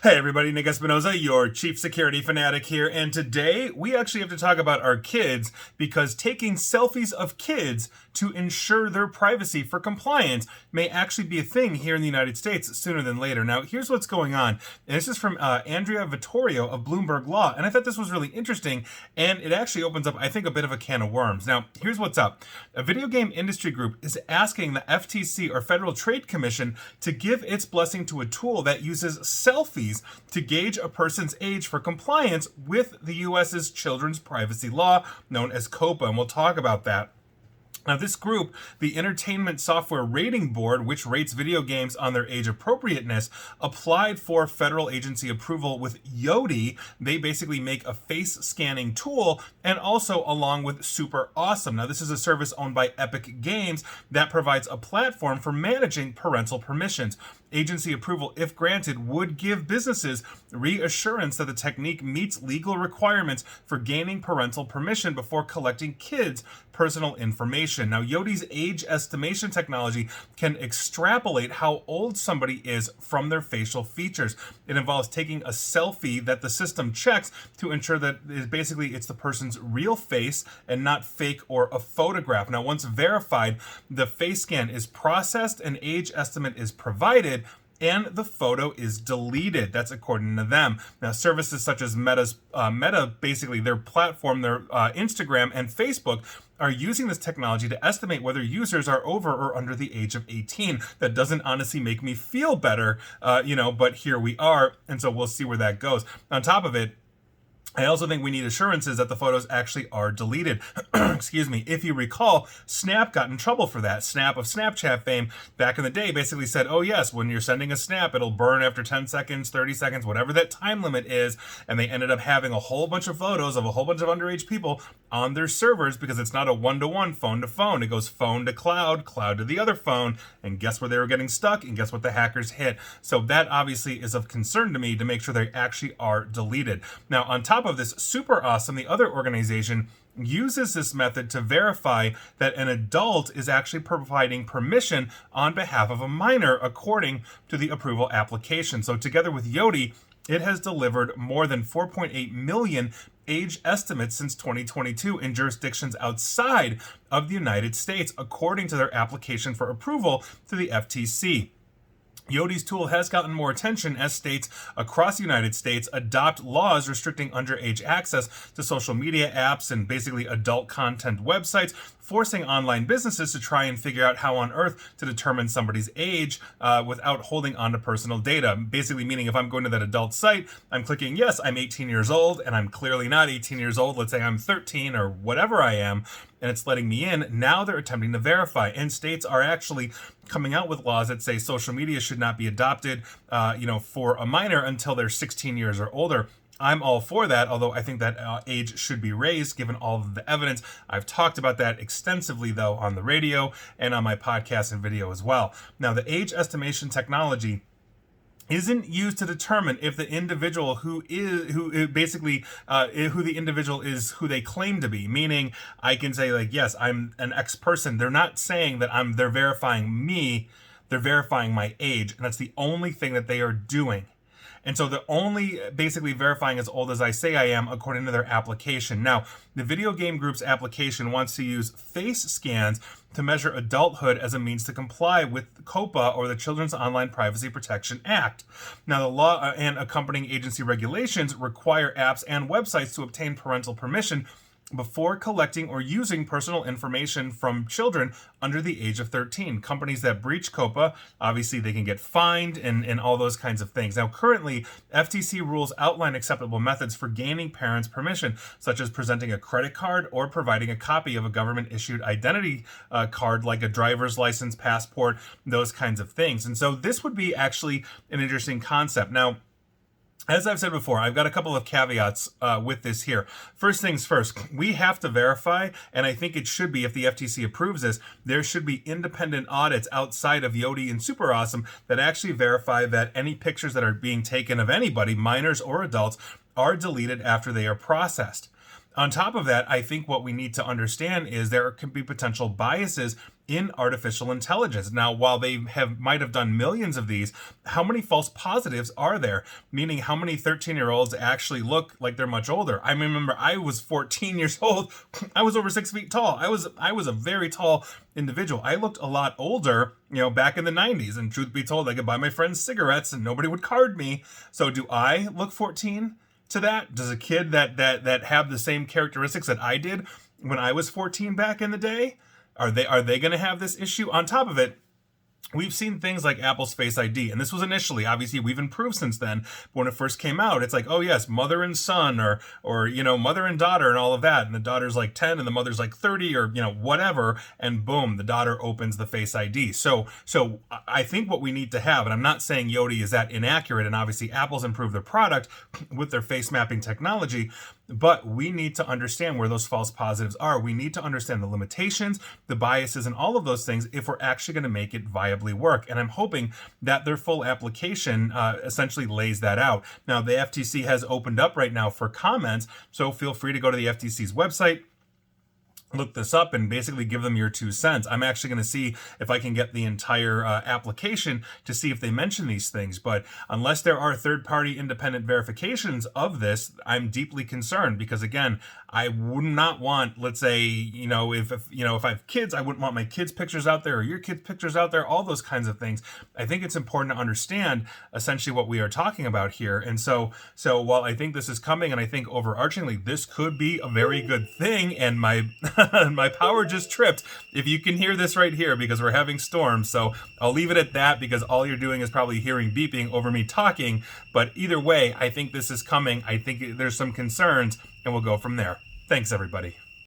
Hey everybody, Nick Espinoza, your chief security fanatic here, and today we actually have to talk about our kids because taking selfies of kids to ensure their privacy for compliance may actually be a thing here in the United States sooner than later. Now, here's what's going on, and this is from Andrea Vittorio of Bloomberg Law, and I thought this was really interesting, and it actually opens up, I think, a bit of a can of worms. Now, here's what's up. A video game industry group is asking the FTC, or Federal Trade Commission, to give its blessing to a tool that uses selfies to gauge a person's age for compliance with the US's children's privacy law, known as COPA, and we'll talk about that. Now, this group, the Entertainment Software Rating Board, which rates video games on their age appropriateness, applied for federal agency approval with Yoti. They basically make a face scanning tool, and also along with Super Awesome. Now, this is a service owned by Epic Games that provides a platform for managing parental permissions. Agency approval, if granted, would give businesses reassurance that the technique meets legal requirements for gaining parental permission before collecting kids' personal information. Now, Yoti's age estimation technology can extrapolate how old somebody is from their facial features. It involves taking a selfie that the system checks to ensure that it's the person's real face and not fake or a photograph. Now, once verified, the face scan is processed, an age estimate is provided, and the photo is deleted. That's according to them. Now, services such as Meta, basically their platform, their Instagram and Facebook, are using this technology to estimate whether users are over or under the age of 18. That doesn't honestly make me feel better, but here we are, and so we'll see where that goes. On top of it, I also think we need assurances that the photos actually are deleted. Excuse me. If you recall, Snap got in trouble for that. Snap of Snapchat fame back in the day basically said, oh yes, when you're sending a snap, it'll burn after 10 seconds, 30 seconds, whatever that time limit is. And they ended up having a whole bunch of photos of a whole bunch of underage people on their servers because it's not a one-to-one, phone-to-phone. It goes phone to cloud, cloud to the other phone. And guess where they were getting stuck? And guess what the hackers hit? So that obviously is of concern to me to make sure they actually are deleted. Now, on top of this, Super Awesome, the other organization, uses this method to verify that an adult is actually providing permission on behalf of a minor according to the approval application. So together with Yoti, it has delivered more than 4.8 million age estimates since 2022 in jurisdictions outside of the United States, according to their application for approval to the FTC. Yoti's tool has gotten more attention as states across the United States adopt laws restricting underage access to social media apps and basically adult content websites, forcing online businesses to try and figure out how on earth to determine somebody's age without holding on to personal data. Basically meaning if I'm going to that adult site, I'm clicking, yes, I'm 18 years old, and I'm clearly not 18 years old. Let's say I'm 13 or whatever I am, and it's letting me in. Now they're attempting to verify, and states are actually coming out with laws that say social media should not be adopted, for a minor until they're 16 years or older. I'm all for that, although I think that age should be raised given all of the evidence. I've talked about that extensively, though, on the radio and on my podcast and video as well. Now, the age estimation technology isn't used to determine if the individual who the individual is who they claim to be. Meaning, I can say like, yes, I'm an X person. They're not saying that they're verifying me. They're verifying my age, and that's the only thing that they are doing. And so they're only basically verifying as old as I say I am according to their application. Now, the video game group's application wants to use face scans to measure adulthood as a means to comply with COPA, or the Children's Online Privacy Protection Act. Now, the law and accompanying agency regulations require apps and websites to obtain parental permission before collecting or using personal information from children under the age of 13. Companies that breach COPA, obviously they can get fined and all those kinds of things. Now, currently, FTC rules outline acceptable methods for gaining parents' permission, such as presenting a credit card or providing a copy of a government-issued identity card like a driver's license, passport, those kinds of things. And so this would be actually an interesting concept. Now, as I've said before, I've got a couple of caveats with this here. First things first, we have to verify, and I think it should be, if the FTC approves this, there should be independent audits outside of Yoti and Super Awesome that actually verify that any pictures that are being taken of anybody, minors or adults, are deleted after they are processed. On top of that, I think what we need to understand is there can be potential biases in artificial intelligence. Now, while they might have done millions of these, how many false positives are there? Meaning, how many 13-year-olds actually look like they're much older? I remember I was 14 years old. I was over 6 feet tall. I was a very tall individual. I looked a lot older, back in the 90s. And truth be told, I could buy my friends cigarettes and nobody would card me. So do I look 14? To that? Does a kid that have the same characteristics that I did when I was 14 back in the day, are they going to have this issue? On top of it, we've seen things like Apple's Face ID, and this was initially, obviously we've improved since then, but when it first came out, it's like, oh yes, mother and son, or mother and daughter and all of that, and the daughter's like 10 and the mother's like 30, or whatever, and boom, the daughter opens the Face ID. So I think what we need to have, and I'm not saying Yoti is that inaccurate, and obviously Apple's improved their product with their face mapping technology, but we need to understand where those false positives are. We need to understand the limitations, the biases, and all of those things if we're actually going to make it viably work. And I'm hoping that their full application essentially lays that out. Now, the FTC has opened up right now for comments, so feel free to go to the FTC's website, look this up, and basically give them your 2 cents. I'm actually going to see if I can get the entire application to see if they mention these things. But unless there are third-party independent verifications of this, I'm deeply concerned because, again, I would not want, let's say, if I have kids, I wouldn't want my kids' pictures out there or your kids' pictures out there, all those kinds of things. I think it's important to understand essentially what we are talking about here. And so while I think this is coming, and I think overarchingly this could be a very good thing, and my my power just tripped, if you can hear this right here, because we're having storms. So I'll leave it at that, because all you're doing is probably hearing beeping over me talking. But either way, I think this is coming. I think there's some concerns, and we'll go from there. Thanks, everybody.